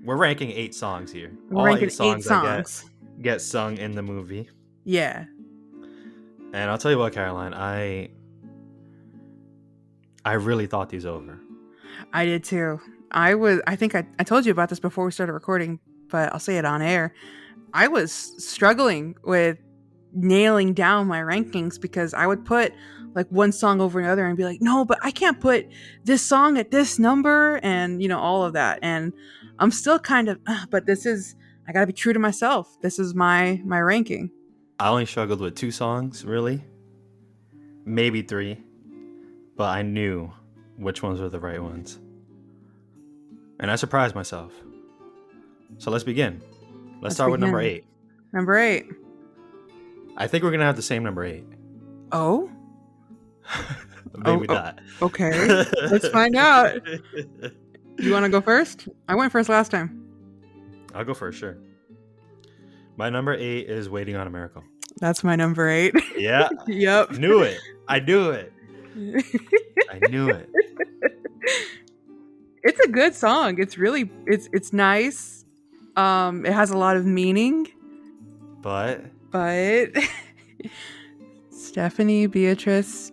we're ranking 8 songs here. We're All ranking 8 songs, songs. get sung in the movie. Yeah. And I'll tell you what, Caroline, I really thought these over. I did too. I think I told you about this before we started recording, but I'll say it on air. I was struggling with nailing down my rankings because I would put like one song over another and be like, no, but I can't put this song at this number and, all of that. And I'm still kind of, but I gotta be true to myself. This is my ranking. I only struggled with 2 songs, really. Maybe 3. But I knew which ones were the right ones. And I surprised myself. So let's begin. Let's start with number 8. Number 8. I think we're going to have the same number 8. Oh? Maybe not. Okay. Let's find out. You want to go first? I went first last time. I'll go first, sure. My number 8 is Waiting on a Miracle. That's my number 8. Yeah. Yep. Knew it. I knew it. I knew it. It's a good song. It's really it's nice. It has a lot of meaning. But Stephanie Beatrice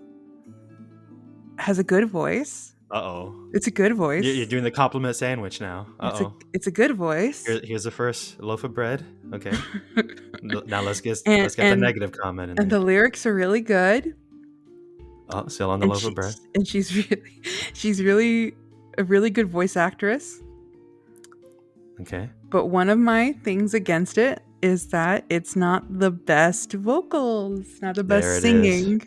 has a good voice. Uh-oh. It's a good voice. You're doing the compliment sandwich now. Uh-oh. It's a good voice. Here's the first loaf of bread. Okay. Now let's get the negative comment in there. And the lyrics are really good. Oh, still on the loaf of bread. And she's really a really good voice actress. Okay. But one of my things against it is that it's not the best vocals, not the best singing.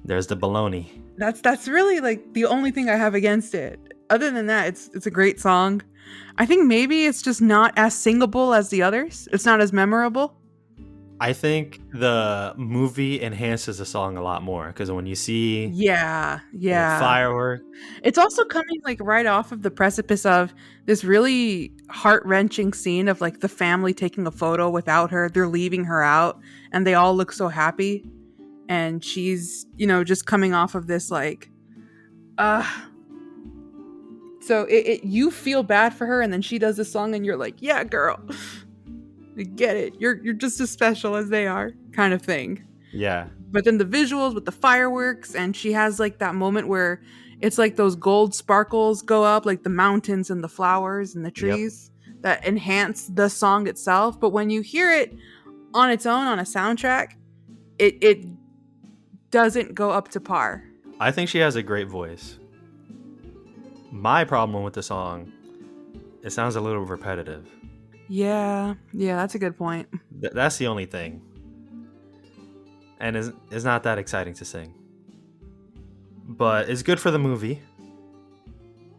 There's the baloney. That's really like the only thing I have against it. Other than that, it's a great song. I think maybe it's just not as singable as the others. It's not as memorable. I think the movie enhances the song a lot more because when you see firework, it's also coming like right off of the precipice of this really heart-wrenching scene of like the family taking a photo without her. They're leaving her out and they all look so happy, and she's just coming off of this like so you feel bad for her, and then she does this song and you're like, yeah, girl, I get it. You're just as special as they are, kind of thing. Yeah. But then the visuals with the fireworks, and she has like that moment where it's like those gold sparkles go up, like the mountains and the flowers and the trees that enhance the song itself. But when you hear it on its own on a soundtrack, it doesn't go up to par. I think she has a great voice. My problem with the song, it sounds a little repetitive. Yeah, that's a good point. That's the only thing. And it's not that exciting to sing. But it's good for the movie.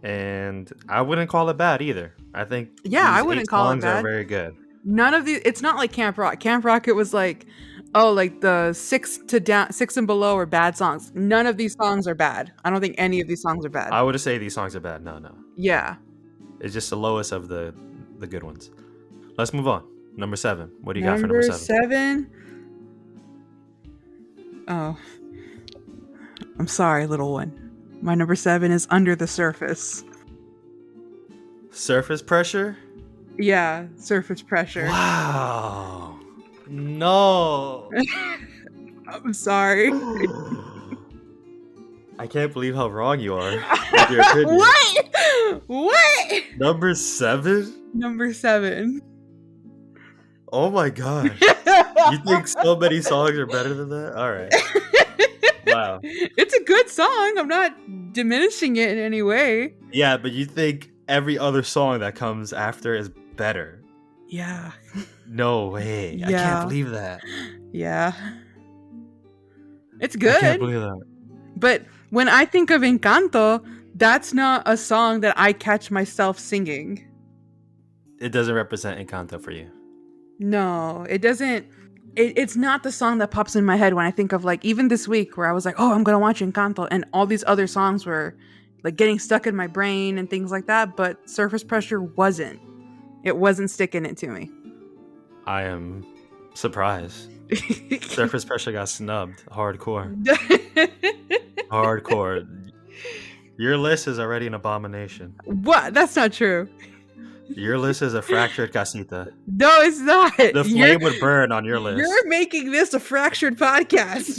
And I wouldn't call it bad either. I think I wouldn't call it bad. Songs are very good. None of these, it's not like Camp Rock. Camp Rock, it was like, like the 6 and below are bad songs. None of these songs are bad. I don't think any of these songs are bad. I would say these songs are bad. No. Yeah. It's just the lowest of the good ones. Let's move on. Number 7. What do you got for number 7? 7? Oh. I'm sorry, little one. My number 7 is Under the Surface. Surface Pressure? Yeah, Surface Pressure. Wow. No. I'm sorry. I can't believe how wrong you are with your opinion. What? Number 7? Number 7. Oh my gosh. You think so many songs are better than that? All right. Wow. It's a good song. I'm not diminishing it in any way. Yeah, but you think every other song that comes after is better. Yeah. No way. Yeah. I can't believe that. Yeah. It's good. I can't believe that. But when I think of Encanto, that's not a song that I catch myself singing. It doesn't represent Encanto for you. No, it doesn't. It's not the song that pops in my head when I think of like even this week where I was like, oh, I'm going to watch Encanto. And all these other songs were like getting stuck in my brain and things like that. But Surface Pressure wasn't. It wasn't sticking it to me. I am surprised. Surface Pressure got snubbed. Hardcore. Hardcore. Your list is already an abomination. What? That's not true. Your list is a fractured casita. No, it's not. The flame would burn on your list. You're making this a fractured podcast.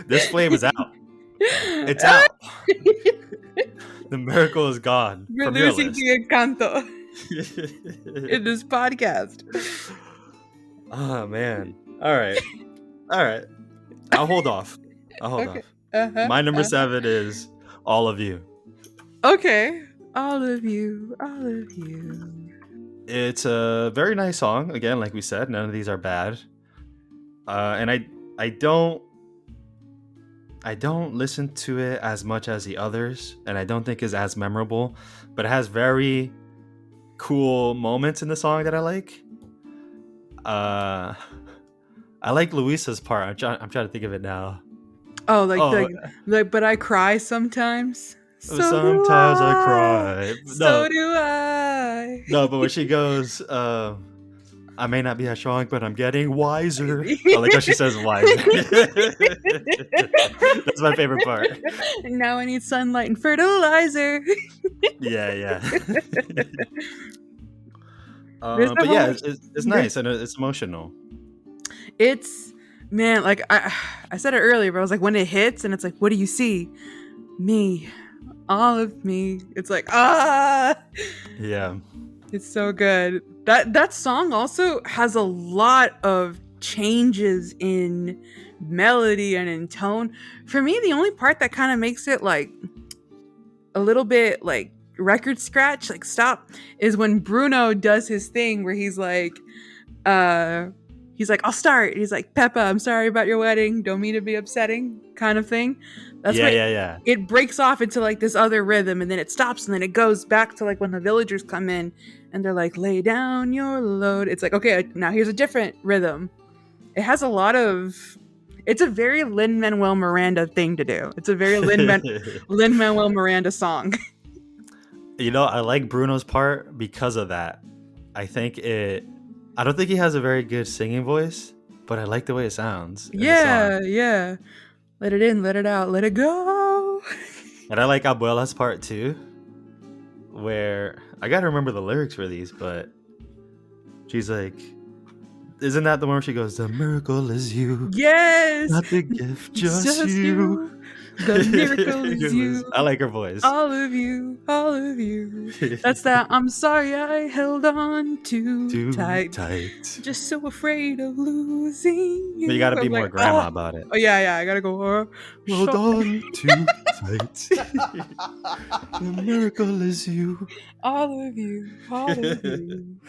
This flame is out. It's out. The miracle is gone. You're from your losing list. the Encanto in this podcast. Oh man. All right. I'll hold off. Okay. My number 7 is All of You. Okay. All of you. It's a very nice song. Again, like we said, none of these are bad. And I don't listen to it as much as the others, and I don't think is as memorable, but it has very cool moments in the song that I like. I like Luisa's part. I'm trying to think of it now. Oh, like, but I cry sometimes. Sometimes I cry. So do I. No, but when she goes, I may not be as strong, but I'm getting wiser. I like how she says wiser. That's my favorite part. Now I need sunlight and fertilizer. Yeah. But yeah, it's nice and it's emotional. It's, man, like I said it earlier, but I was like, when it hits and it's like, what do you see? Me. All of me. It's like, Yeah. It's so good. That song also has a lot of changes in melody and in tone. For me, the only part that kind of makes it like a little bit like record scratch, like stop, is when Bruno does his thing where he's like, I'll start. He's like, Peppa, I'm sorry about your wedding. Don't mean to be upsetting, kind of thing. That's yeah. It breaks off into like this other rhythm, and then it stops, and then it goes back to like when the villagers come in, and they're like, lay down your load. It's like, okay, now here's a different rhythm. It has a lot of. It's a very Lin-Manuel Miranda thing to do. It's a very Lin-Manuel Miranda song. You know, I like Bruno's part because of that. I don't think he has a very good singing voice, but I like the way it sounds. Yeah. Let it in, let it out, let it go. And I like Abuela's part too, where I gotta remember the lyrics for these, but she's like, isn't that the one where she goes, the miracle is you? Yes. Not the gift, just you. The miracle is you. I like her voice. All of you. That's that. I'm sorry I held on too tight. Just so afraid of losing you. But you gotta be more grandma about it. Oh yeah. I gotta go. Hold on too tight. The miracle is you. All of you.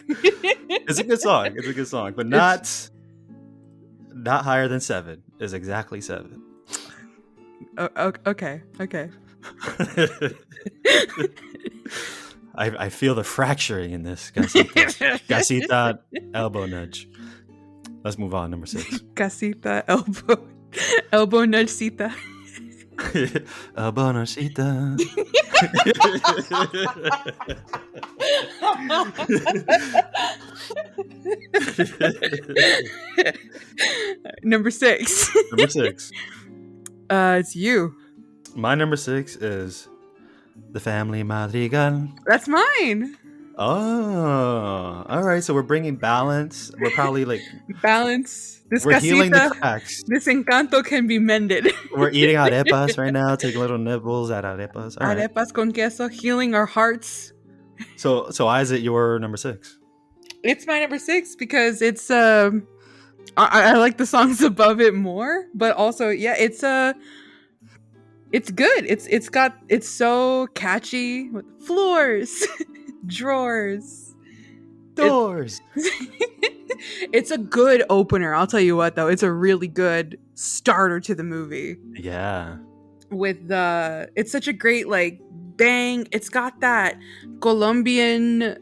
It's a good song, but not higher than 7. Is exactly 7. Okay. I feel the fracturing in this. Casita, elbow nudge. Let's move on. Number 6. Casita, elbow nudgecita. Elbow nudgecita. Number 6. It's you. My number 6 is The Family Madrigal. That's mine. Oh, all right. So we're bringing balance. We're probably like balance. We're healing the cracks. This Encanto can be mended. We're eating arepas right now. Taking little nibbles at arepas. All arepas right. con queso, healing our hearts. So why is it your number 6? It's my number 6 because it's I like the songs above it more, but also it's good. It's so catchy with floors, drawers, doors. It's a good opener. I'll tell you what though, it's a really good starter to the movie. Yeah. With it's such a great like bang. It's got that Colombian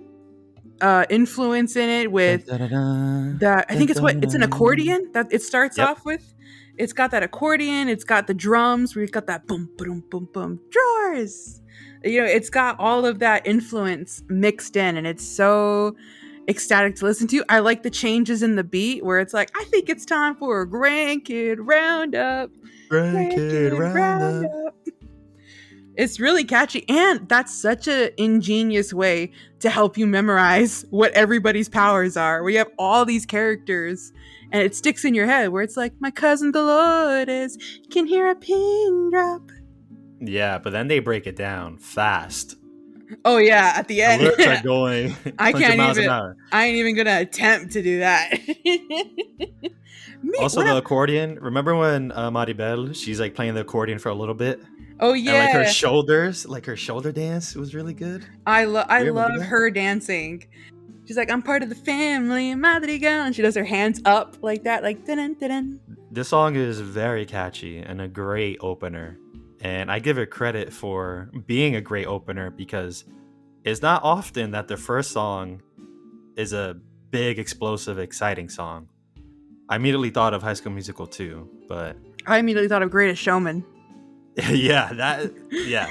influence in it with that. I think it's an accordion that it starts off with. It's got that accordion. It's got the drums where you've got that boom, boom, boom, boom, drawers. You know, it's got all of that influence mixed in, and it's so ecstatic to listen to. I like the changes in the beat where it's like, I think it's time for a grandkid roundup. Grandkid roundup. It's really catchy, and that's such an ingenious way to help you memorize what everybody's powers are. Where you have all these characters, and it sticks in your head. Where it's like, my cousin Dolores can hear a pin drop. Yeah, but then they break it down fast. Oh yeah, at the The end, lyrics are going I 100 can't miles an even. hour. I ain't even gonna attempt to do that. Also, the accordion. Remember when Maribel, she's like playing the accordion for a little bit? Oh And like her yeah, shoulders, like her shoulder dance was really good. I You remember love that? her dancing. She's like, I'm part of the family, Madrigal, and she does her hands up like that, like dun dun. This song is very catchy and a great opener. And I give it credit for being a great opener because it's not often that the first song is a big, explosive, exciting song. I immediately thought of High School Musical 2, but I immediately thought of Greatest Showman. yeah, that yes.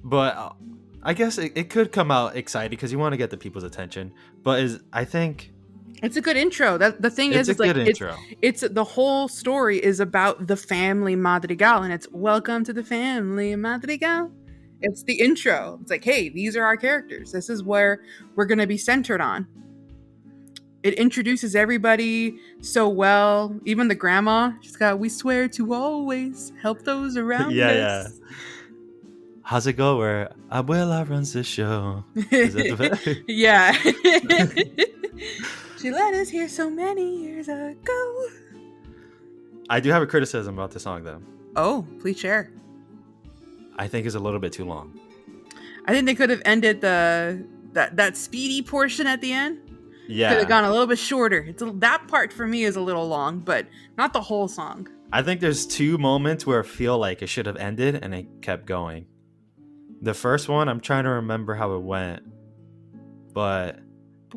But I guess it could come out exciting because you want to get the people's attention. But I think It's a good intro. That the thing it's is, a like good intro. it's the whole story is about the family Madrigal, and it's welcome to the family Madrigal. It's the intro. It's like, hey, these are our characters. This is where we're gonna be centered on. It introduces everybody so well. Even the grandma, she's got, we swear to always help those around Yeah, us. How's it go? Where Abuela runs the show. Is that the Yeah. She let us here so many years ago. I do have a criticism about the song though. Oh, please share. I think it's a little bit too long. I think they could have ended that speedy portion at the end. Could Yeah. have gone a little bit shorter. That part for me is a little long, but not the whole song. I think there's two moments where I feel like it should have ended and it kept going. The first one, I'm trying to remember how it went. But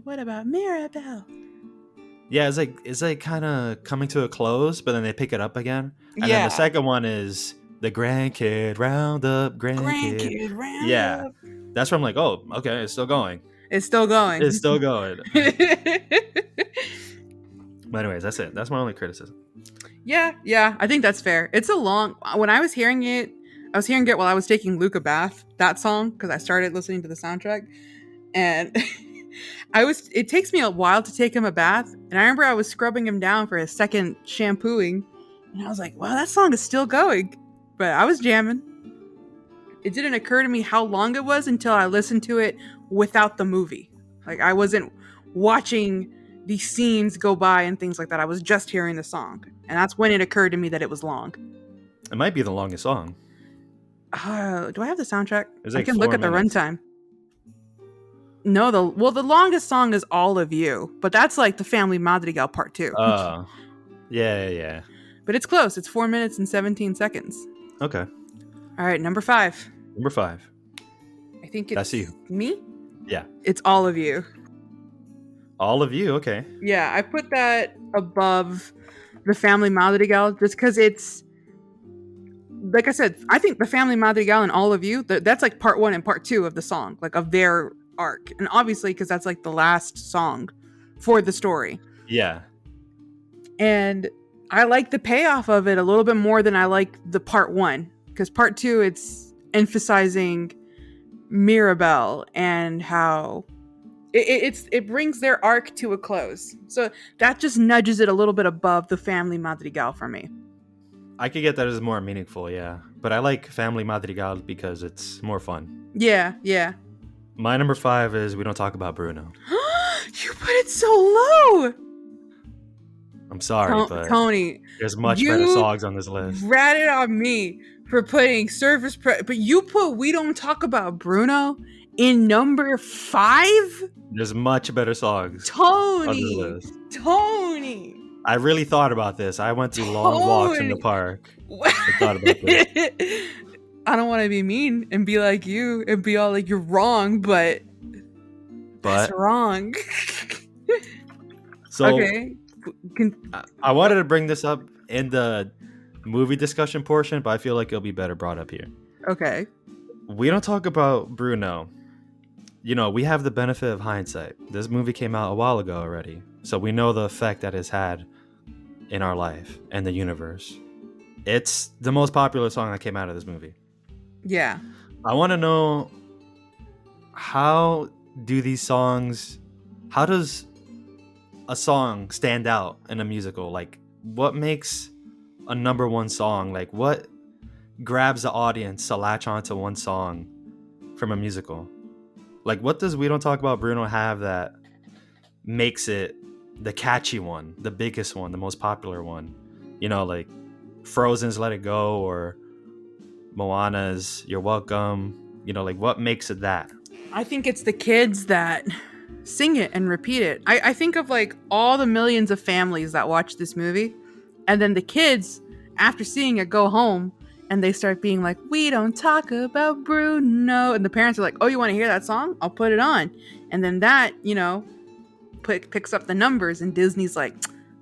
what about Mirabelle? yeah, it's like kind of coming to a close, but then they pick it up again. And then the second one is the grandkid roundup, grandkid roundup. Yeah. That's where I'm like, oh, okay, it's still going. It's still going. It's still going. But anyways, that's it. That's my only criticism. Yeah, I think that's fair. It's a long. When I was hearing it while I was taking Luke a bath. That song, because I started listening to the soundtrack, and It takes me a while to take him a bath, and I remember I was scrubbing him down for his second shampooing, and I was like, "Wow, that song is still going." But I was jamming. It didn't occur to me how long it was until I listened to it without the movie. Like, I wasn't watching the scenes go by and things like that. I was just hearing the song. And that's when it occurred to me that it was long. It might be the longest song. Do I have the soundtrack? It's I like can look 4 at the minutes. runtime. No, the longest song is All of You, but that's like the Family Madrigal part 2. Yeah. But it's close. It's 4 minutes and 17 seconds. Okay. All right, number 5. Number 5. I think it's That's you. Me? Yeah. It's All of You. All of You, okay. Yeah, I put that above the Family Madrigal just because it's, like I said, I think the Family Madrigal and All of You, that's like part 1 and part 2 of the song, like of their arc. And obviously, because that's like the last song for the story. Yeah. And I like the payoff of it a little bit more than I like the part 1. Because part 2, it's emphasizing Mirabelle and how it brings their arc to a close. So that just nudges it a little bit above the Family Madrigal for me. I could get that as more meaningful, yeah. But I like Family Madrigal because it's more fun. Yeah. My number 5 is We Don't Talk About Bruno. You put it so low. I'm sorry, but Tony, there's much better songs on this list. Ratted on me for putting but you put We Don't Talk About Bruno in number 5? There's much better songs Tony, on this list. Tony. I really thought about this. I went to long walks in the park. I thought about this. I don't want to be mean and be like you and be all like, you're wrong, but that's wrong. So okay. I wanted to bring this up in the movie discussion portion, but I feel like it'll be better brought up here. Okay. We Don't Talk About Bruno. You know, we have the benefit of hindsight. This movie came out a while ago already, so we know the effect that it's had in our life and the universe. It's the most popular song that came out of this movie. Yeah. I want to know, how do these songs, how does a song stand out in a musical? Like, what makes a number one song? Like, what grabs the audience to latch onto one song from a musical? Like, what does We Don't Talk About Bruno have that makes it the catchy one, the biggest one, the most popular one? You know, like Frozen's Let It Go or Moana's You're Welcome. You know, like, what makes it that? I think it's the kids that sing it and repeat it. I think of like all the millions of families that watch this movie, and then the kids, after seeing it, go home and they start being like, "We don't talk about Bruno," and the parents are like, "Oh, you want to hear that song? I'll put it on," and then that, picks up the numbers, and Disney's like,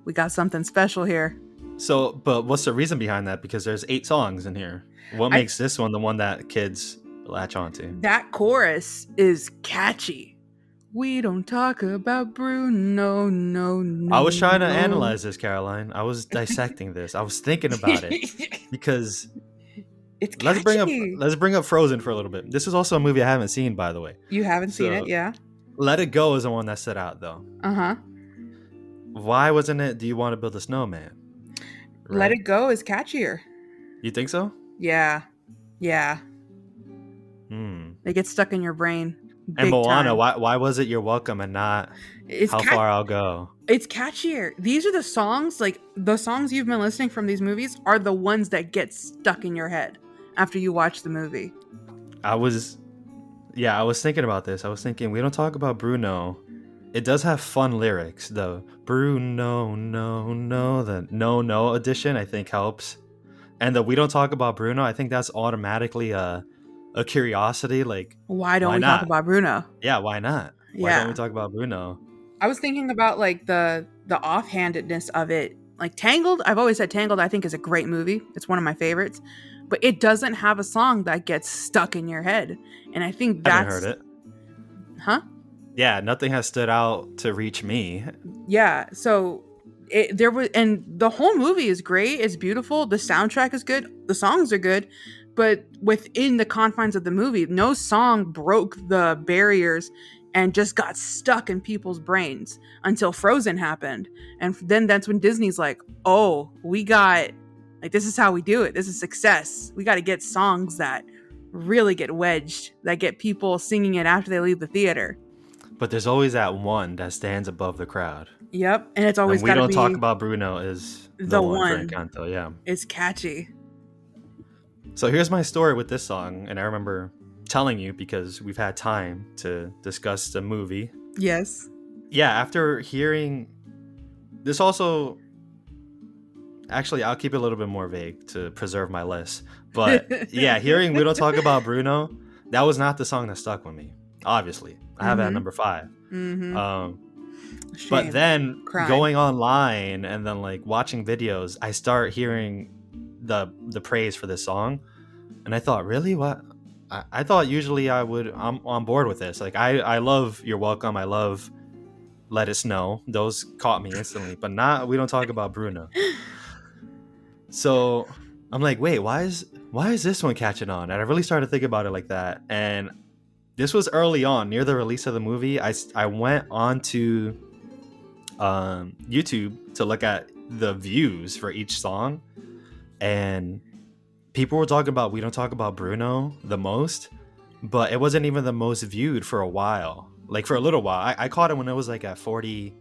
"We got something special here." So, but what's the reason behind that? Because there's 8 songs in here. What makes this one the one that kids latch onto? That chorus is catchy. We don't talk about Bruno, no. I was trying to analyze this, Caroline. I was dissecting this. I was thinking about it because it's catchy. let's bring up Frozen for a little bit. This is also a movie I haven't seen, by the way. You haven't seen it, yeah? Let It Go is the one that stood out, though. Uh-huh. Why wasn't it Do You Want to Build a Snowman? Right? Let It Go is catchier. You think so? Yeah. They get stuck in your brain. And Moana, why was it You're Welcome and not How Far I'll Go? It's catchier. These are the songs, like the songs you've been listening from these movies are the ones that get stuck in your head after you watch the movie. I was thinking about this. I was thinking, We Don't Talk About Bruno. It does have fun lyrics. The Bruno, no, the no edition, I think, helps. And the We Don't Talk About Bruno, I think that's automatically a curiosity. Like, why don't we talk about Bruno? Yeah, why not? Why don't we talk about Bruno? I was thinking about like the offhandedness of it. Like Tangled, I've always said Tangled I think is a great movie. It's one of my favorites. But it doesn't have a song that gets stuck in your head. And I think that's... I haven't heard it. Huh? Yeah, nothing has stood out to reach me. Yeah, so and the whole movie is great. It's beautiful. The soundtrack is good. The songs are good. But within the confines of the movie, no song broke the barriers and just got stuck in people's brains until Frozen happened. And then that's when Disney's like, oh, we got, like, this is how we do it. This is success. We got to get songs that really get wedged, that get people singing it after they leave the theater. But there's always that one that stands above the crowd. Yep. And it's always got to be... We Don't Talk About Bruno is the one for Encanto, yeah. It's catchy. So here's my story with this song, and I remember telling you because we've had time to discuss the movie. Yes. Yeah, after hearing this also... Actually, I'll keep it a little bit more vague to preserve my list. But yeah, hearing We Don't Talk About Bruno, that was not the song that stuck with me, obviously. I have it at number 5. Mm-hmm. But then going online and then like watching videos, I start hearing the praise for this song, and I thought, really, what? I thought usually I'm on board with this. Like I love You're Welcome, I love Let It Snow. Those caught me instantly, but not We Don't Talk About Bruno. So I'm like, wait, why is this one catching on? And I really started thinking about it like that. And this was early on, near the release of the movie. I went onto YouTube to look at the views for each song, and people were talking about We Don't Talk About Bruno the most, but it wasn't even the most viewed for a while. Like for a little while. I caught it when it was like at 40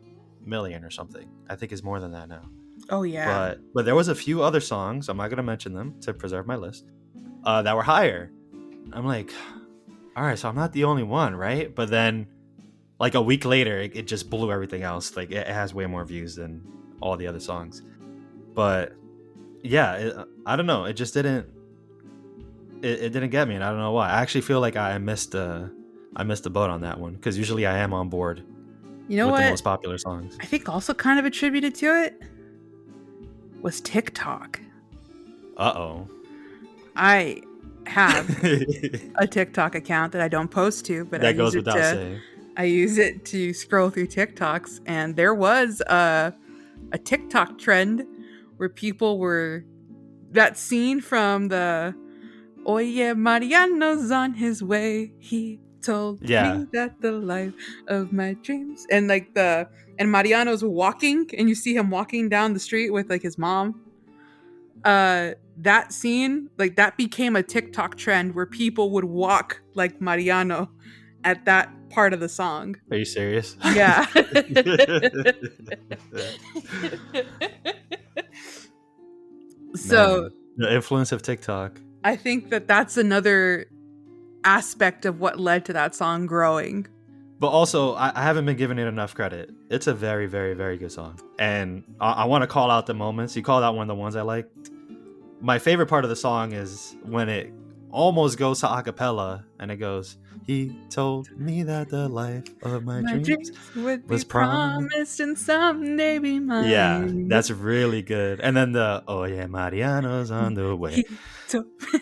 million or something. I think it's more than that now. Oh yeah. But there was a few other songs, I'm not going to mention them to preserve my list, that were higher. I'm like, all right, so I'm not the only one, right? But then like a week later, it just blew everything else. Like it has way more views than all the other songs. But yeah, I don't know. It just didn't. It didn't get me, and I don't know why. I actually feel like I missed the boat on that one, because usually I am on board. You know with what? The most popular songs. I think also kind of attributed to it was TikTok. Uh-oh. I have a TikTok account that I don't post to, but that goes without saying. I use it to scroll through TikToks, and there was a TikTok trend where people were that scene from the Oye, Mariano's on his way. He told Yeah. me that the life of my dreams, and like and Mariano's walking, and you see him walking down the street with like his mom. That scene, like that became a TikTok trend where people would walk like Mariano at that part of the song. Are you serious? Yeah. So Man, the influence of TikTok. I think that that's another aspect of what led to that song growing. But also, I haven't been giving it enough credit. It's a very, very, very good song. And I want to call out the moments. You called out one of the ones I liked. My favorite part of the song is when it almost goes to a cappella and it goes, he told me that the life of my dreams would was be promised and someday be mine. Yeah, that's really good. And then the, oh yeah, Mariano's on the way.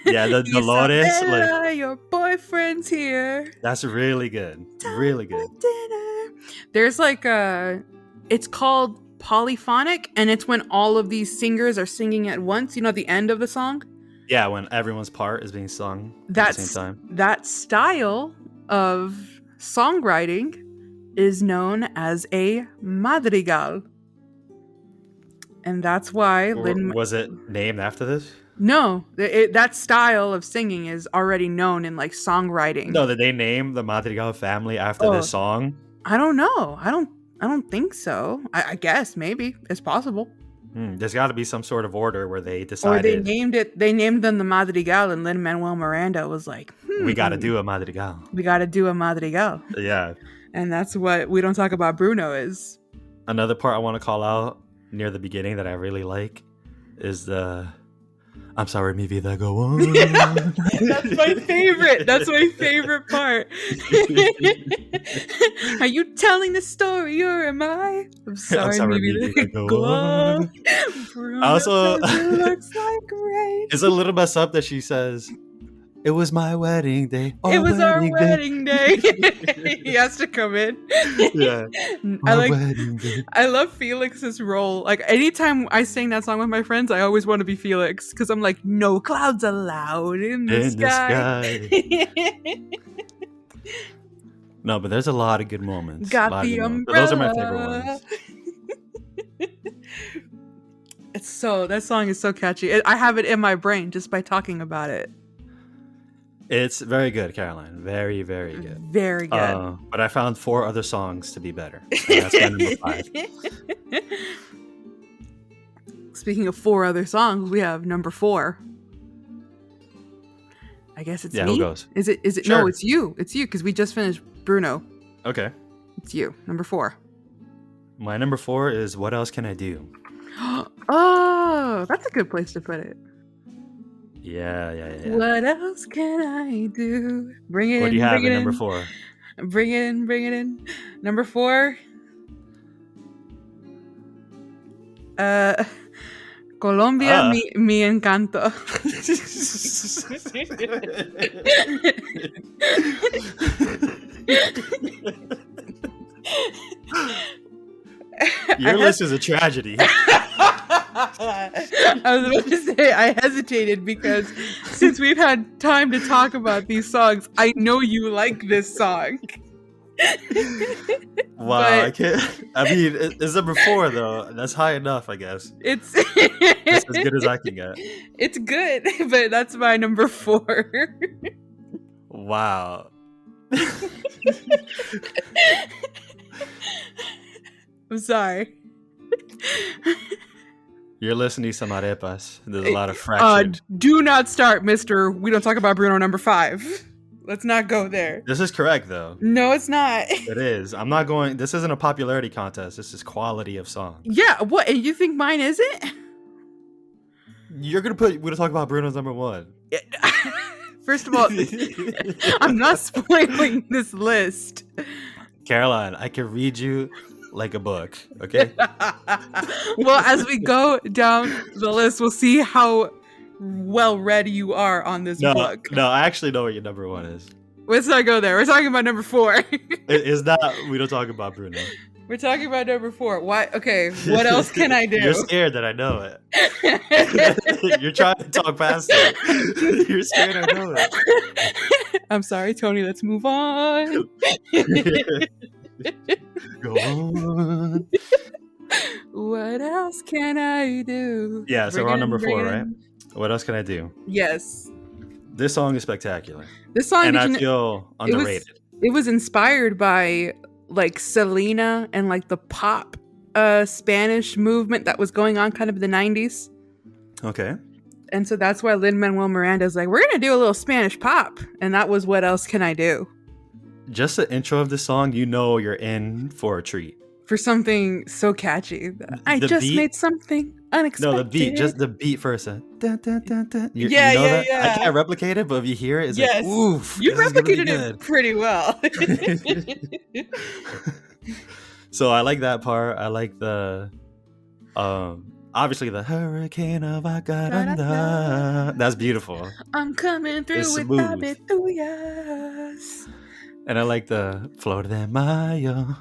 Yeah, the Dolores, like, your boyfriend's here. That's really good. Really good. Dinner. There's like it's called polyphonic, and it's when all of these singers are singing at once. You know, at the end of the song. Yeah, when everyone's part is being sung at the same time. That style of songwriting is known as a madrigal. And that's why was it named after this? No, that style of singing is already known in like songwriting. No, did they name the Madrigal family after this song? I don't know. I don't think so. I guess maybe it's possible. There's got to be some sort of order where they decided. Or they named them the Madrigal, and Lin-Manuel Miranda was like, we got to do a Madrigal. We got to do a Madrigal. Yeah. And that's what We Don't Talk About Bruno is. Another part I want to call out near the beginning that I really like is the I'm sorry, mi vida go on. That's my favorite. That's my favorite part. Are you telling the story or am I? I'm sorry, mi vida go on. Also, looks like rain. It's a little messed up that she says, it was my wedding day. It was our wedding day. He has to come in. Yeah. I love Felix's role. Like anytime I sing that song with my friends, I always want to be Felix because I'm like, no clouds allowed in the sky. No, but there's a lot of good moments. Got the umbrella. Those are my favorite ones. That song is so catchy. I have it in my brain just by talking about it. It's very good, Caroline. Very, very good. Very good. But I found 4 other songs to be better. And that's my number 5. Speaking of 4 other songs, we have number 4. I guess it's me. Who goes? Is it? Sure. No, it's you. It's you because we just finished Bruno. Okay. It's you. Number 4. My number 4 is What Else Can I Do? Oh, that's a good place to put it. Yeah. What else can I do? Bring it in. What do you have in number 4? Bring it in. Number 4. Colombia, mi Encanto. Your list is a tragedy. I was about to say I hesitated because since we've had time to talk about these songs, I know you like this song. Wow, I can't. I mean, it's number 4 though. That's high enough, I guess. It's as good as I can get. It's good, but that's my number 4. Wow. I'm sorry. You're listening to some arepas. There's a lot of fraction. Do not start, Mr. We Don't Talk About Bruno number 5. Let's not go there. This is correct, though. No, it's not. It is. I'm not going. This isn't a popularity contest. This is quality of song. Yeah. What? And you think mine isn't? You're gonna put. We're gonna talk about Bruno's number 1. First of all, I'm not spoiling this list. Caroline, I can read you like a book. Okay. Well, as we go down the list, we'll see how well read you are on this book. No, I actually know what your number 1 is. Let's not go there. We're talking about number 4. It's not. We don't talk about Bruno. We're talking about number 4. Why? Okay, what else can I do? You're scared that I know it. You're trying to talk past it. You're scared I know it. I'm sorry, Tony. Let's move on. Go on. What else can I do? Yeah, so we're on number 4, right? What else can I do? Yes. This song is spectacular. This song, and I feel underrated. It was inspired by like Selena and like the pop Spanish movement that was going on kind of in the 90s. Okay. And so that's why Lin-Manuel Miranda's like, we're going to do a little Spanish pop. And that was What Else Can I Do? Just the intro of the song, you know you're in for a treat. For something so catchy. I The just beat- made something unexpected. No, the beat, just the beat first. Dun, dun, dun, dun. You Yeah, know yeah, that? yeah. I can't replicate it, but if you hear it, it's Yes. like, oof. You this is gonna be replicated good. it pretty well. So I like that part. I like the obviously the hurricane of Acaranda. That's beautiful. I'm coming through It's with smooth. Babetuyas. And I like the Flor de Mayo.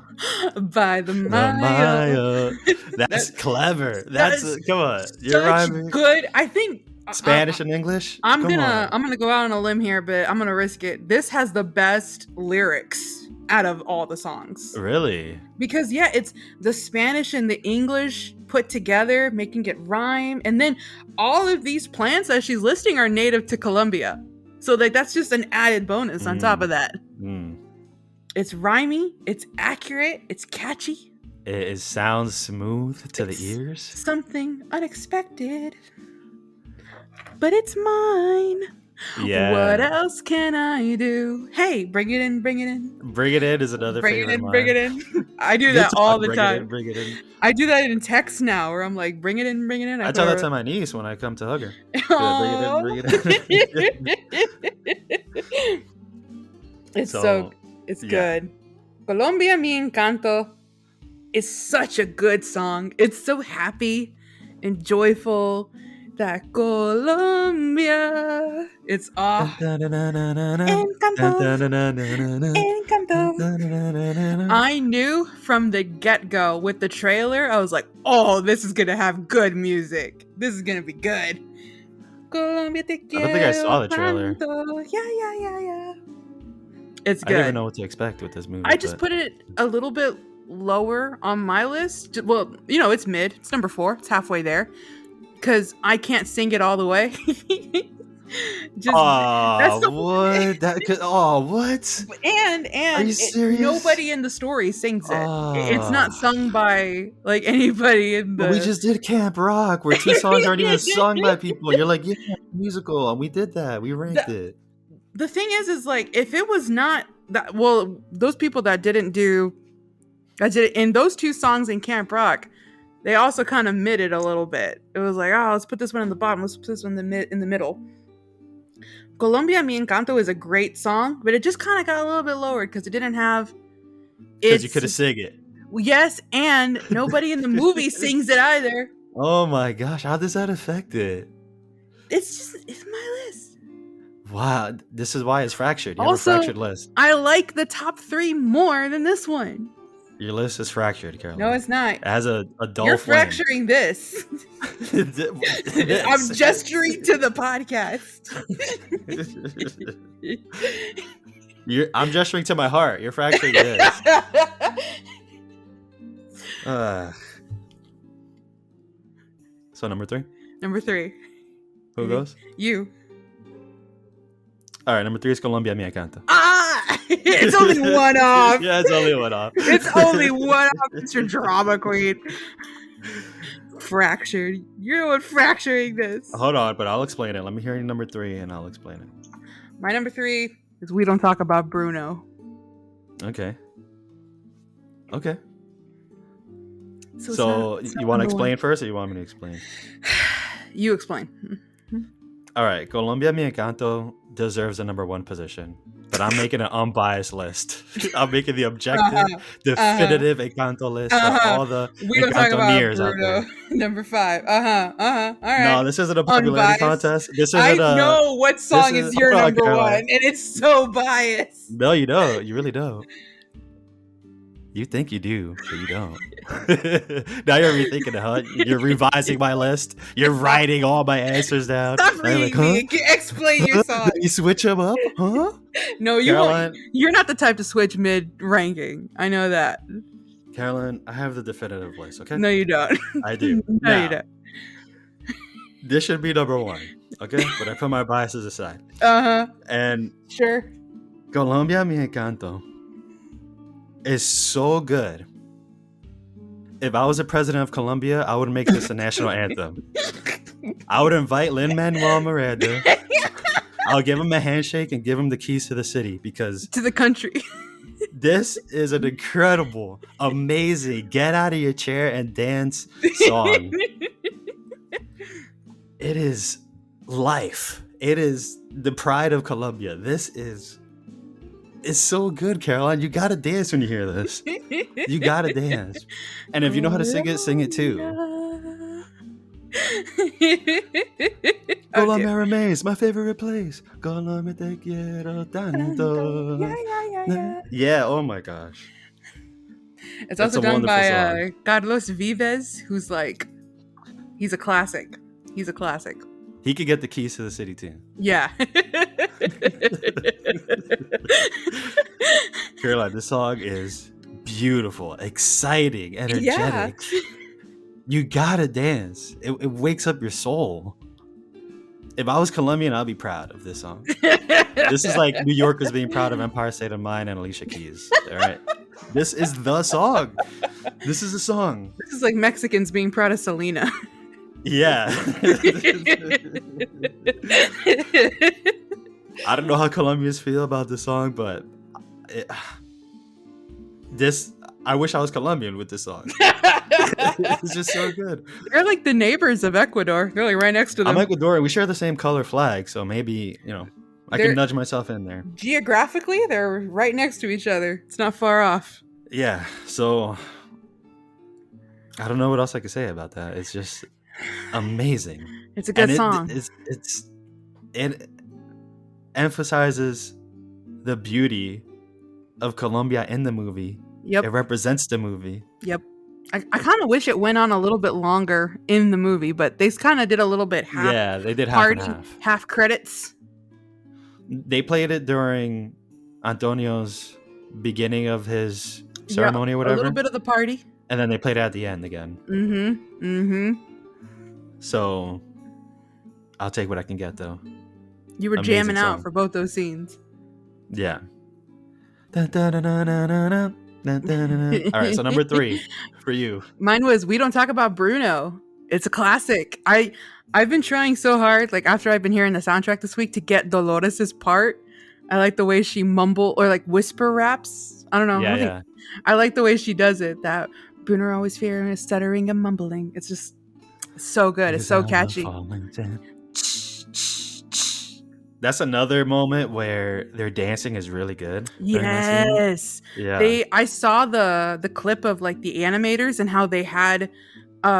By the The Mayo. Mayo. That's clever. That's is come on. You're Such rhyming good. I think Spanish and English. I'm Come gonna on. go out on a limb here, but I'm gonna risk it. This has the best lyrics out of all the songs. Really? Because yeah, it's the Spanish and the English put together, making it rhyme, and then all of these plants that she's listing are native to Colombia. So like that's just an added bonus on top of that. Mm. It's rhymey, it's accurate, it's catchy. It sounds smooth to It's the ears. Something unexpected. But it's mine. Yeah. What else can I do? Hey, bring it in, bring it in. Bring it in is another Bring it favorite in, of mine. bring it in. I do Good that talk, all the bring time. It in, bring it in. I do that in text now where I'm like, bring it in, bring it in. I tell that to my niece when I come to hug her. Aw. Bring it in. It's So, it's yeah. good. Colombia Mi Encanto is such a good song. It's so happy and joyful. That Colombia. It's Encanto. I knew from the get-go with the trailer, I was like, oh, this is gonna have good music. This is gonna be good. Colombia te I don't think I saw the quiero trailer. tanto. Yeah. It's I didn't even good. know what to expect with this movie. I just but- put it a little bit lower on my list. Well, you know, it's mid. It's number 4. It's halfway there. Because I can't sing it all the way. Just that's the- what? What? and Are you serious? nobody in the story sings it. It's Ah. not sung by like anybody in the. But we just did Camp Rock, where 2 songs aren't even sung by people. You're like, yeah, musical, and we did that. We ranked it. The thing is like if it was not that, well, those people that did it in those 2 songs in Camp Rock, they also kind of mided a little bit. It was like, oh, let's put this one in the bottom, let's put this one in the middle. Colombia Mi Encanto is a great song, but it just kind of got a little bit lowered because it didn't have. Because you could have sang it. Yes, and nobody in the movie sings it either. Oh my gosh, how does that affect it? It's my list. Wow, this is why it's fractured. You Also, have a fractured list. I like the top 3 more than this one. Your list is fractured, Caroline. No, it's not. It has a dull You're flame. fracturing this. This. I'm gesturing to the podcast. I'm gesturing to my heart. You're fracturing this. So number 3. Number 3. Who goes? You. All right, number 3 is Colombia Mi Encanto. Ah! It's only one off. Yeah, it's only one off. It's only one off. It's your drama queen. Fractured. You're the one fracturing this. Hold on, but I'll explain it. Let me hear your number 3 and I'll explain it. My number 3 is We Don't Talk About Bruno. Okay. Okay. So it's So not- it's you not want to number explain first or you want me to explain? one. You explain. All right, Colombia Mi Encanto deserves a number 1 position, but I'm making an unbiased list. I'm making the objective, definitive Encanto list for all the We Don't Talk About Encantoneers out Bruno. there. Number 5. All right. No, this isn't a popularity Unbiased. contest. This I isn't a. know what song is your hold on, number Caroline. 1, and it's so biased. No, you don't. You really don't. You think you do, but you don't. Now you're rethinking it, huh? You're revising my list. You're writing all my answers down. Stop Now you're reading like, me. Explain your song. You switch them up, huh? No, you Caroline, won't. You're not the type to switch mid ranking. I know that. Caroline, I have the definitive list, okay? No, you don't. I do. No, Now, you don't. this should be number one, okay? But I put my biases aside. And Sure. Colombia Mi Encanto is so good. If I was the president of Colombia, I would make this a national anthem. I would invite Lin-Manuel Miranda. I'll give him a handshake and give him the keys to the city because To the country. this is an incredible, amazing, get out of your chair and dance song. It is life. It is the pride of Colombia. This is it's so good, Caroline. You gotta dance when you hear this. You gotta dance. And if you know how to sing it too. Colombia remains my favorite place. Colombia te quiero tanto. Yeah, oh my gosh. It's That's also a done wonderful by song. Carlos Vives, who's like, he's a classic. He's a classic. He could get the keys to the city too. Yeah. Caroline, this song is beautiful, exciting, energetic. Yeah. You gotta dance. It wakes up your soul. If I was Colombian, I'd be proud of this song. This is like New Yorkers being proud of Empire State of Mind and Alicia Keys. All right. This is the song. This is the song. This is like Mexicans being proud of Selena. Yeah. I don't know how Colombians feel about this song, but I wish I was Colombian with this song. It's just so good. They're like the neighbors of Ecuador. They're like right next to them. I'm Ecuadorian. We share the same color flag, so maybe, I can nudge myself in there. Geographically, they're right next to each other. It's not far off. Yeah, so I don't know what else I could say about that. It's just amazing. It's a good song. It emphasizes the beauty of Colombia in the movie. Yep. It represents the movie. Yep. I kind of wish it went on a little bit longer in the movie, but they kind of did a little bit half. Yeah, they did half party, and half. half credits. They played it during Antonio's beginning of his ceremony or whatever. A little bit of the party. And then they played it at the end again. Mm-hmm. Mm-hmm. So I'll take what I can get, though. You were Amazing jamming out song. for both those scenes. Yeah. All right, so number 3 for you. Mine was We Don't Talk About Bruno. It's a classic. I've been trying so hard, like after I've been hearing the soundtrack this week, to get Dolores's part. I like the way she mumble or like whisper raps. I don't know. Yeah. I like the way she does it. That Bruno always fearing, stuttering and mumbling. It's just so good. It's so catchy. That's another moment where their dancing is really good. during that scene. Yes. Yeah. I saw the clip of like the animators and how they had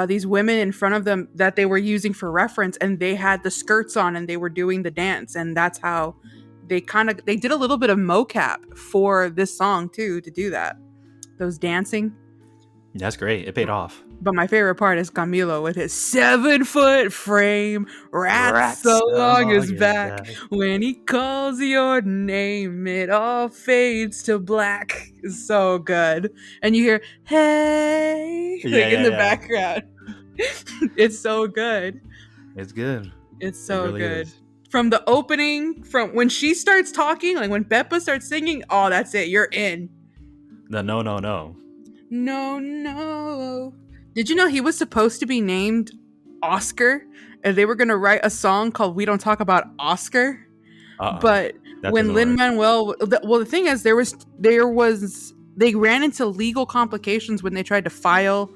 these women in front of them that they were using for reference, and they had the skirts on and they were doing the dance, and that's how they did a little bit of mocap for this song too to do that. Those dancing. That's great. It paid off. But my favorite part is Camilo with his 7-foot frame. Rats so long his back. When he calls your name, it all fades to black. It's so good. And you hear, hey, in the background. It's so good. It's good. It's so It really good. is. From the opening, from when she starts talking, like when Peppa starts singing, oh, that's it. You're in. The no. No. Did you know he was supposed to be named Oscar? And they were going to write a song called We Don't Talk About Oscar. But That when doesn't work. Lin-Manuel... Well, the thing is, they ran into legal complications when they tried to file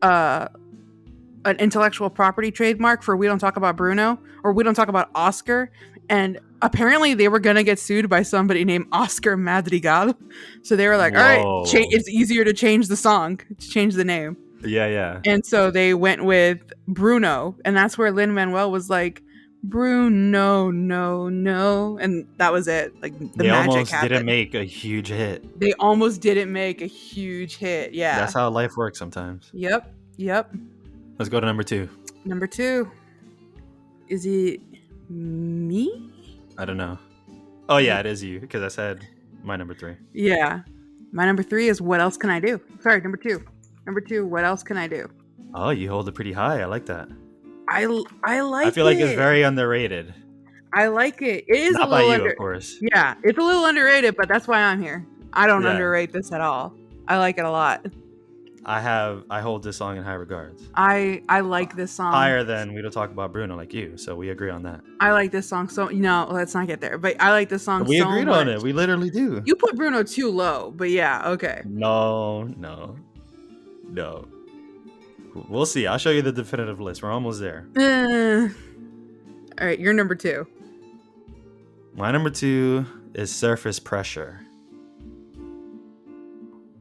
an intellectual property trademark for We Don't Talk About Bruno, or We Don't Talk About Oscar. And apparently they were going to get sued by somebody named Oscar Madrigal. So they were like, all right, Whoa. it's easier to change the song, to change the name. Yeah. And so they went with Bruno. And that's where Lin-Manuel was like, Bruno, no, no, and that was it. Like the They magic almost didn't happened. make a huge hit. They almost didn't make a huge hit. Yeah. That's how life works sometimes. Yep. Yep. Let's go to number 2. Number 2. Is it me? I don't know. Oh yeah, it is you because I said my number 3. Yeah. My number 3 is What Else Can I Do? Sorry, number 2. Number 2, What Else Can I Do? Oh, you hold it pretty high. I like that. I like I feel like it. it's very underrated. I like it. It is Not a by little you, of course. Yeah, it's a little underrated, but that's why I'm here. I don't Yeah. underrate this at all. I like it a lot. I hold this song in high regards. I like this song. Higher than we don't talk about Bruno like you, so we agree on that. I like this song so let's not get there. But I like this song We so agreed much. on it. We literally do. You put Bruno too low, but yeah, okay. No. We'll see. I'll show you the definitive list. We're almost there. All right, you're number 2. My number 2 is Surface Pressure.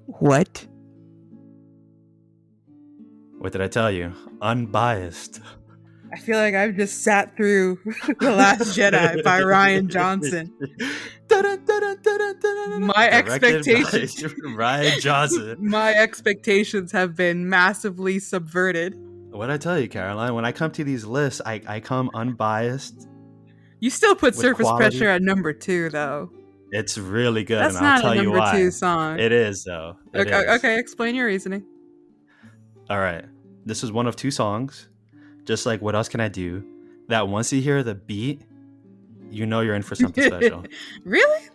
What? What did I tell you? Unbiased. I feel like I've just sat through The Last Jedi by Ryan Johnson. My expectations, Ryan Johnson. My expectations have been massively subverted. What I tell you, Caroline, when I come to these lists, I come unbiased. You still put With Surface quality. Pressure at number 2, though. It's really good, That's and I'll not tell a you number why. 2 song. It is, though. It Okay, is. okay, explain your reasoning. All right. This is one of 2 songs. Just like What Else Can I Do? That once you hear the beat, you know you're in for something special. Really?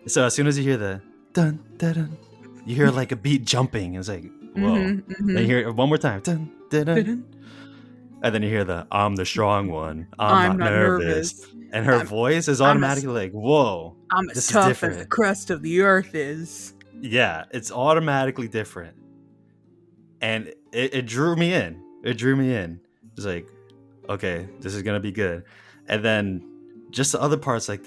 So as soon as you hear the dun dun dun, you hear like a beat jumping. It's like, whoa. Then you hear it one more time. Dun, dun, dun. And then you hear the I'm the strong one. I'm not nervous. And her voice is automatically like, whoa. I'm as this is tough as different. the crust of the earth is. Yeah, it's automatically different. And it drew me in. It drew me in. It's like, okay, this is gonna be good. And then just the other parts, like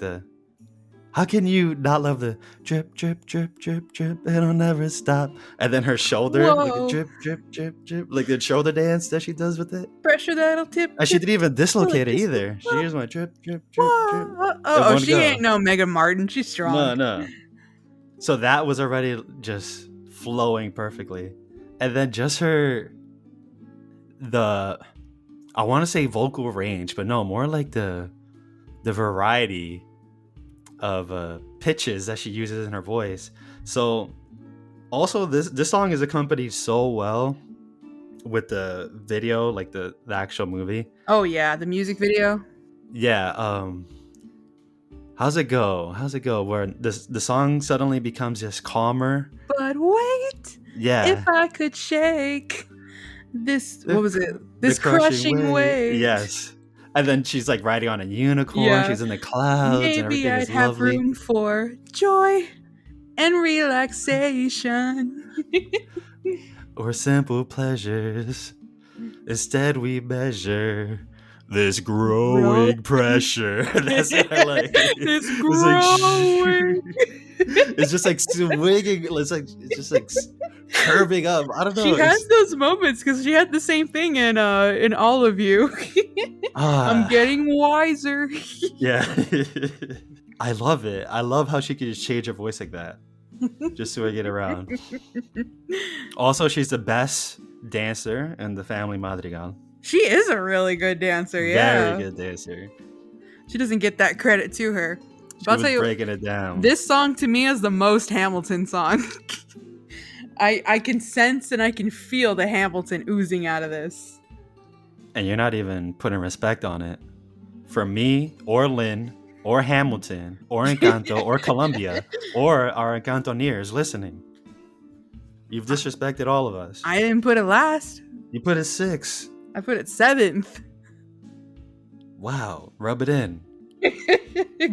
how can you not love the drip, drip, drip, drip, drip, it'll never stop. And then her shoulder, like Whoa. the drip, drip, drip, drip, like the shoulder dance that she does with it. Pressure that'll tip. And she didn't even dislocate it either. She just went drip, drip, drip, drip. Oh, one she go. ain't no Megan Martin. She's strong. No. So that was already just flowing perfectly. And then just I want to say vocal range, but no, more like the variety of pitches that she uses in her voice. So also this song is accompanied so well with the video, like the actual movie. Oh yeah, the music video. Yeah. How's it go? Where the song suddenly becomes just calmer. But wait, Yeah. if I could shake this, what was it? This The crushing weight. Yes. And then she's like riding on a unicorn. Yeah. She's in the clouds. and Maybe everything I'd is have lovely. room for joy and relaxation. Or simple pleasures. Instead, we measure this growing pressure. That's what I like. This It's growing. it's just like swinging. It's just like curving up. I don't know. She has those moments because she had the same thing in All of You. I'm getting wiser. Yeah. I love it. I love how she can just change her voice like that. Just to get around. Also, she's the best dancer in the Family Madrigal. She is a really good dancer, yeah. Very good dancer. She doesn't get that credit to her. She But I'll was tell you, breaking it down. this song to me is the most Hamilton song. I can sense and I can feel the Hamilton oozing out of this. And you're not even putting respect on it. For me, or Lynn, or Hamilton, or Encanto, or Colombia, or our Encantoneers listening. You've disrespected all of us. I didn't put it last. You put it 6. I put it 7th. Wow, rub it in.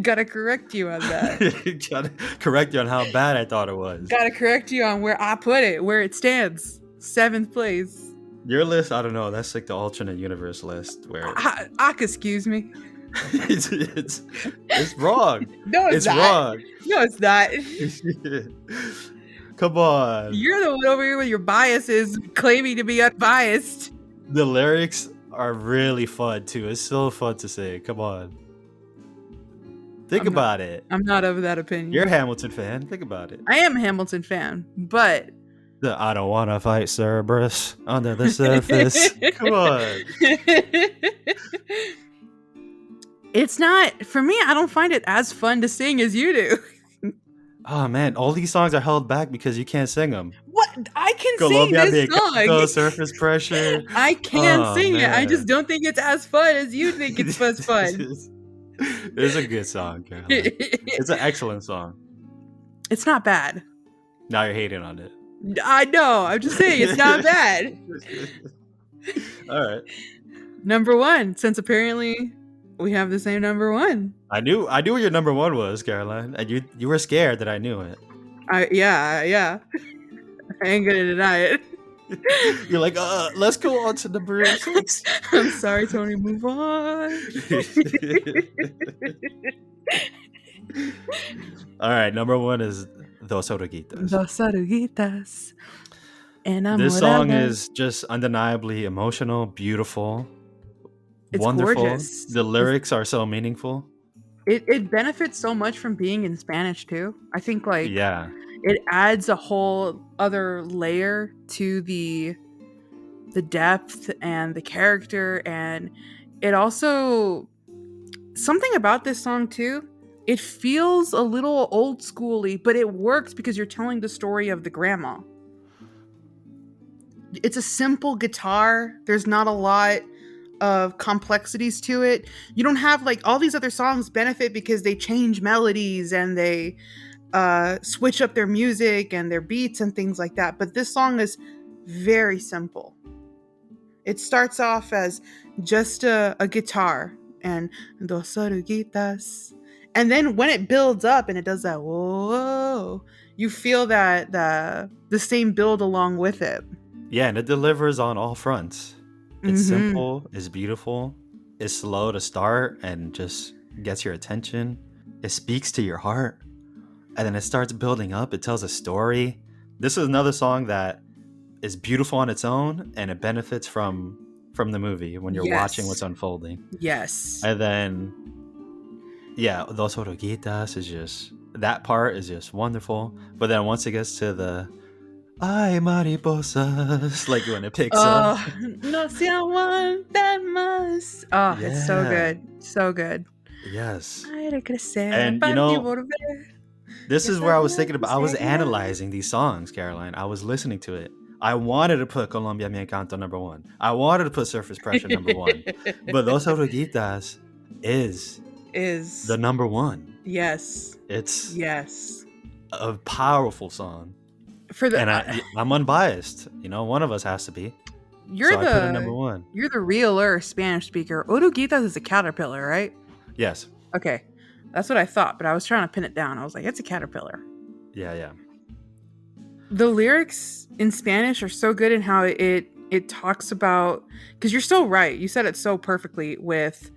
Gotta correct you on that. Gotta correct you on how bad I thought it was. Gotta correct you on where I put it, where it stands. 7th place. Your list, I don't know. That's like the alternate universe list where Excuse me. it's wrong. No, it's not. Wrong. No, it's not. Come on. You're the one over here with your biases claiming to be unbiased. The lyrics are really fun too. It's so fun to sing. Come on. Think I'm not. about it. I'm not of that You're a opinion. Hamilton fan. Think about it. I am a Hamilton fan, but The I don't want to fight Cerberus under the surface. Come on. it's not for me. I don't find it as fun to sing as you do. Oh man, all these songs are held back because you can't sing them. What? I can sing Colombia this de Encanto, song. Surface Pressure. I can Oh sing it. I just man. don't think it's as fun as you think it's as fun. It's a good song, Caroline. It's an excellent song. It's not bad. Now you're hating on it. I know. I'm just saying it's not bad. All right. Number one, since apparently we have the same number one. I knew what your number one was, Caroline, and you were scared that I knew it. Yeah. I ain't gonna deny it. You're like, let's go on to number 6. I'm sorry, Tony. Move on. All right, number 1 is Dos Oruguitas. Dos oruguitas. This song Enamoradas. is just undeniably emotional, beautiful, It's wonderful. gorgeous. The lyrics are so meaningful. It benefits so much from being in Spanish too. I think like Yeah. it adds a whole other layer to the depth and the character, and it also something about this song too. It feels a little old schooly, but it works because you're telling the story of the grandma. It's a simple guitar. There's not a lot of complexities to it. You don't have like all these other songs benefit because they change melodies and they switch up their music and their beats and things like that. But this song is very simple. It starts off as just a guitar and dos oruguitas. And then when it builds up and it does that whoa, you feel that the same build along with it. Yeah, and it delivers on all fronts. It's simple, it's beautiful, it's slow to start and just gets your attention. It speaks to your heart. And then it starts building up. It tells a story. This is another song that is beautiful on its own and it benefits from the movie when you're watching what's unfolding. Yes. And then yeah, Dos Oruguitas is just, that part is just wonderful. But then once it gets to the Ay mariposas, like when it picks up. No se aguanta más. Oh, it's so good. So good. Yes. And And you know, this is where I was thinking about, I was analyzing these songs, Caroline. I was listening to it. I wanted to put Colombia Mi Encanto number 1. I wanted to put Surface Pressure number 1. But Dos Oruguitas is the number 1. Yes. It's Yes. a powerful song. And I'm unbiased. You know, one of us has to be. You're so I put it number 1. You're the realer Spanish speaker. Oruguitas is a caterpillar, right? Yes. Okay. That's what I thought, but I was trying to pin it down. I was like, it's a caterpillar. Yeah. The lyrics in Spanish are so good in how it talks about, because you're so right. You said it so perfectly with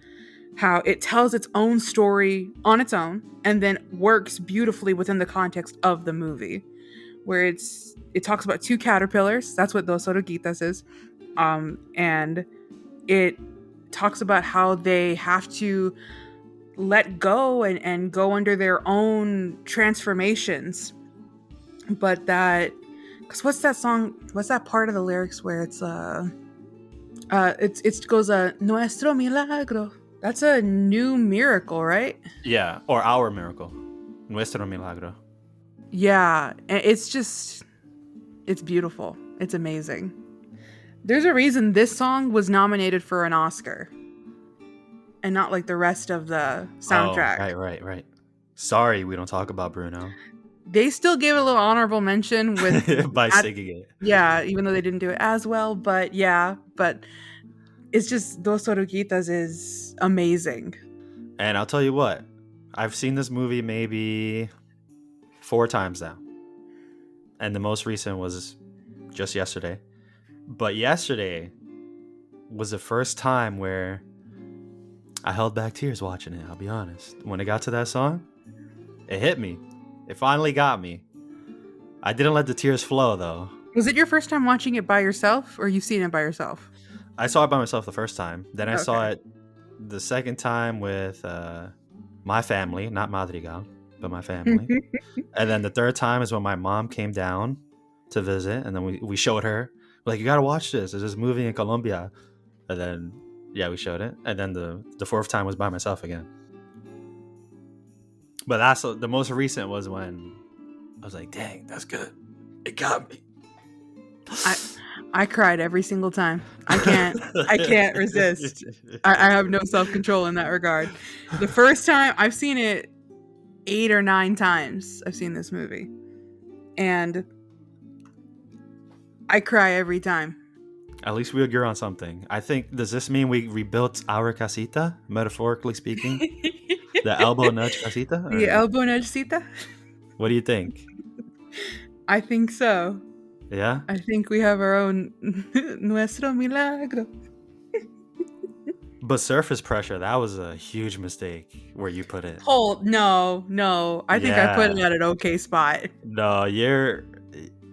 how it tells its own story on its own and then works beautifully within the context of the movie, where it talks about 2 caterpillars. That's what Dos Oruguitas is. And it talks about how they have to let go and go under their own transformations. But that, because what's that song? What's that part of the lyrics where it goes nuestro milagro. That's a new miracle, right? Yeah, or our miracle, nuestro milagro. Yeah, it's beautiful. It's amazing. There's a reason this song was nominated for an Oscar and not like the rest of the soundtrack. Oh, right. Sorry, we don't talk about Bruno. They still gave a little honorable mention with by singing it. Yeah, even though they didn't do it as well, but it's just Dos Oruguitas is amazing. And I'll tell you what, I've seen this movie maybe 4 times now. And the most recent was just yesterday. But yesterday was the first time where I held back tears watching it, I'll be honest. When it got to that song, it hit me. It finally got me. I didn't let the tears flow, though. Was it your first time watching it by yourself, or you've seen it by yourself? I saw it by myself the first time. Then I saw Okay. it the second time with my family, not Madrigal, but my family. And then the third time is when my mom came down to visit, and then we showed her. We're like, you gotta watch this. There's this movie in Colombia. And then yeah, we showed it. And then the fourth time was by myself again. But that's the most recent was when I was like, dang, that's good. It got me. I cried every single time. I can't resist. I have no self-control in that regard. The first time, I've seen it 8 or 9 times. I've seen this movie. And I cry every time. At least we agree on something. I think, does this mean we rebuilt our casita, metaphorically speaking? The elbow nudge casita? The Or elbow nudgecita? what do you think? I think so. Yeah? I think we have our own nuestro milagro. But surface pressure, that was a huge mistake where you put it. No. I think I put it Yeah. at an okay spot. No, your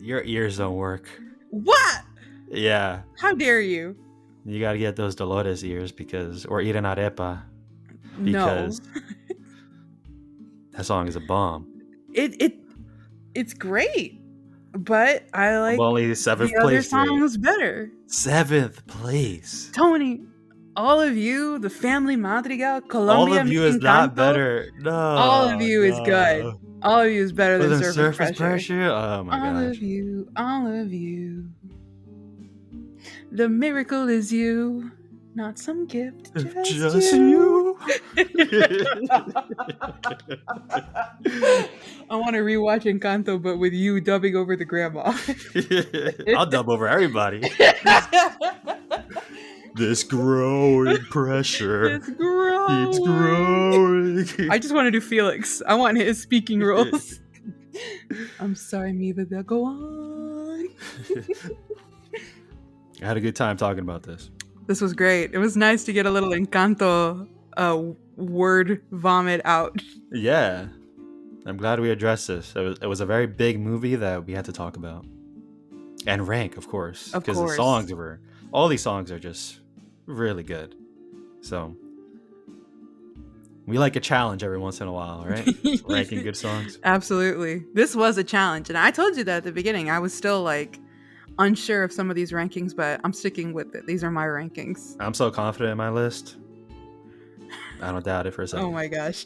ears don't work. What? Yeah. How dare you? You gotta get those Dolores ears or eat an arepa, No. because that song is a bomb. It's great. But I like I'm only seventh the other place. songs better. 7th place. Tony, all of you, the family Madrigal, All Colombia, of you is Encanto, not better. No. all of you is good. All of you is better than Than surface pressure. Oh my All gosh. of you. The miracle is you, not some gift, just you. I want to rewatch Encanto, but with you dubbing over the grandma. I'll dub over everybody. This growing pressure It's growing. keeps growing. I just want to do Felix. I want his speaking roles. I'm sorry, Miva. They'll go on. I had a good time talking about this. This was great. It was nice to get a little Encanto word vomit out. Yeah. I'm glad we addressed this. It was a very big movie that we had to talk about. And rank, of course. Of Because course. all these songs are just really good. So we like a challenge every once in a while, right? Ranking good songs. Absolutely. This was a challenge. And I told you that at the beginning. I was still unsure of some of these rankings, but I'm sticking with it. These are my rankings. I'm so confident in my list. I don't doubt it for a second. Oh my gosh.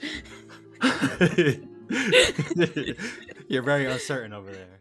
You're very uncertain over there.